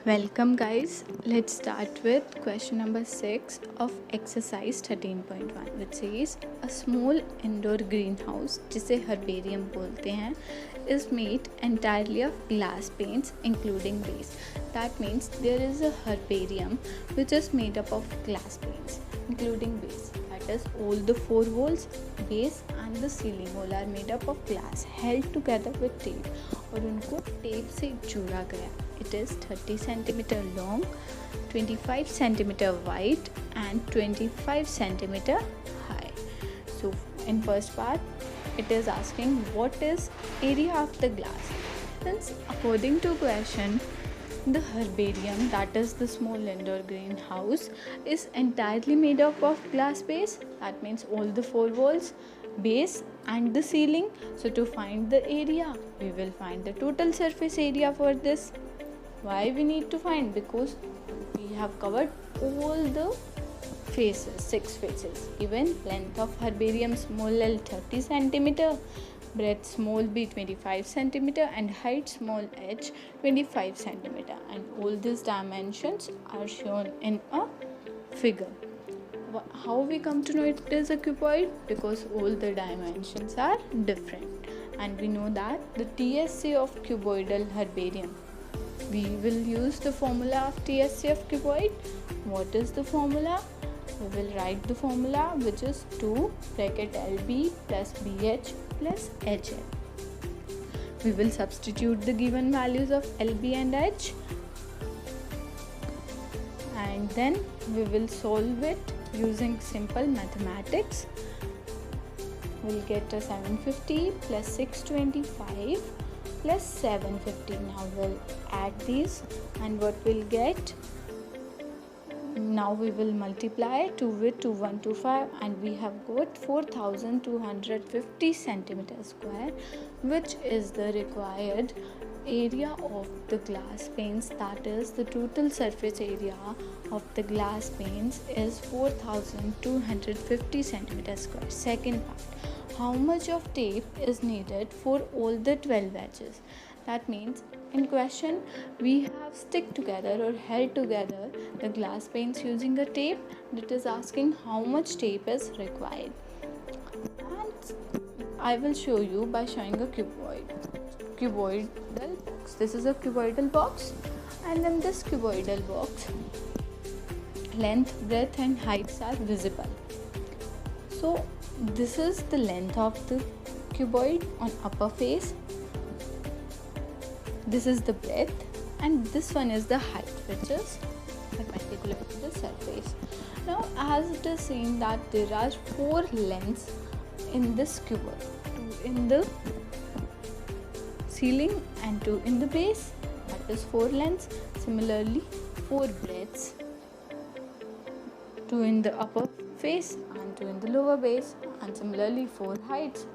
Welcome guys. Let's start with question number 6 of exercise 13.1 which says a small indoor greenhouse जिसे herbarium बोलते हैं is made entirely of glass panes including base. That means there is a herbarium which is made up of glass panes including base. That is all the four walls, base and the ceiling wall are made up of glass held together with tape और उनको tape से जोड़ा गया. It is 30 centimeter long, 25 centimeter wide and 25 centimeter high. So in first part it is asking what is area of the glass. Since according to question the herbarium, that is the small indoor greenhouse, is entirely made up of glass base. That means all the four walls, base and the ceiling. So to find the area, we will find the total surface area for this. Why we need to find? Because we have covered all the faces, 6 faces. Even length of herbarium small L 30 centimeter, breadth small b 25 centimeter and height small h 25 centimeter, and all these dimensions are shown in a figure. How we come to know it is a cuboid? Because all the dimensions are different, and we know that the TSA of cuboidal herbarium. We will use the formula of TSA of cuboid. What is the formula? We will write the formula, which is 2 bracket LB plus BH plus HL. We will substitute the given values of LB and H, and then we will solve it using simple mathematics. We'll get a 750 plus 625 plus 750. Now we'll add these, and what we'll get, now we will multiply 2 with 2125, and we have got 4250 centimeter square, which is the required area of the glass panes. That is, the total surface area of the glass panes is 4250 centimeter square. Second part, how much of tape is needed for all the 12 edges? That means in question we have stick together or held together the glass panes using a tape. That is asking how much tape is required, and I will show you by showing a cuboidal box. This is a cuboidal box, and in this cuboidal box length, breadth and heights are visible. So this is the length of the cuboid on upper face, this is the breadth, and this one is the height, which is perpendicular to the surface. Now as it is seen that there are 4 lengths in this cuboid, 2 in the ceiling and 2 in the base, that is 4 lengths. Similarly 4 breadths, 2 in the upper face and 2 in the lower base, and similarly 4 heights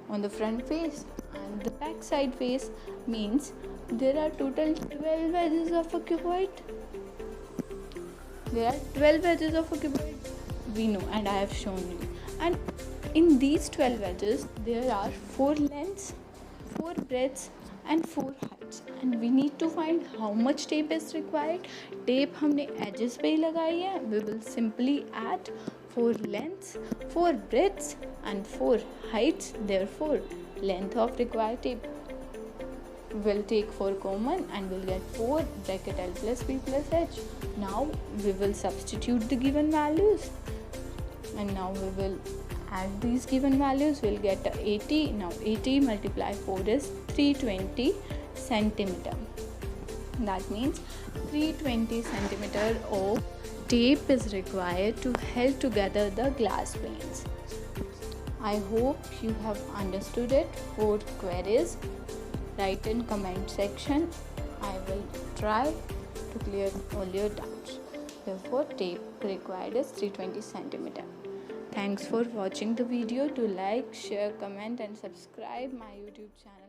on the front face and the back side face. Means there are total 12 edges of a cuboid. There are 12 edges of a cuboid, we know, and I have shown you. And in these 12 edges there are 4 lengths, 4 breadths and 4 heights, and we need to find how much tape is required. Tape हमने edges पे ही लगाई है. We will simply add 4 lengths, 4 breadths and 4 heights. Therefore length of required tape will take 4 common and we'll get 4 bracket L plus B plus H. Now we will substitute the given values, and now we will add these given values. We'll get 80. Now 80 multiply 4 is 320 centimeter. That means 320 centimeter of tape is required to hold together the glass panes. I hope you have understood it. For queries, write in comment section. I will try to clear all your doubts. Therefore tape required is 320 centimeter. Thanks for watching the video. To like, share, comment and subscribe my YouTube channel.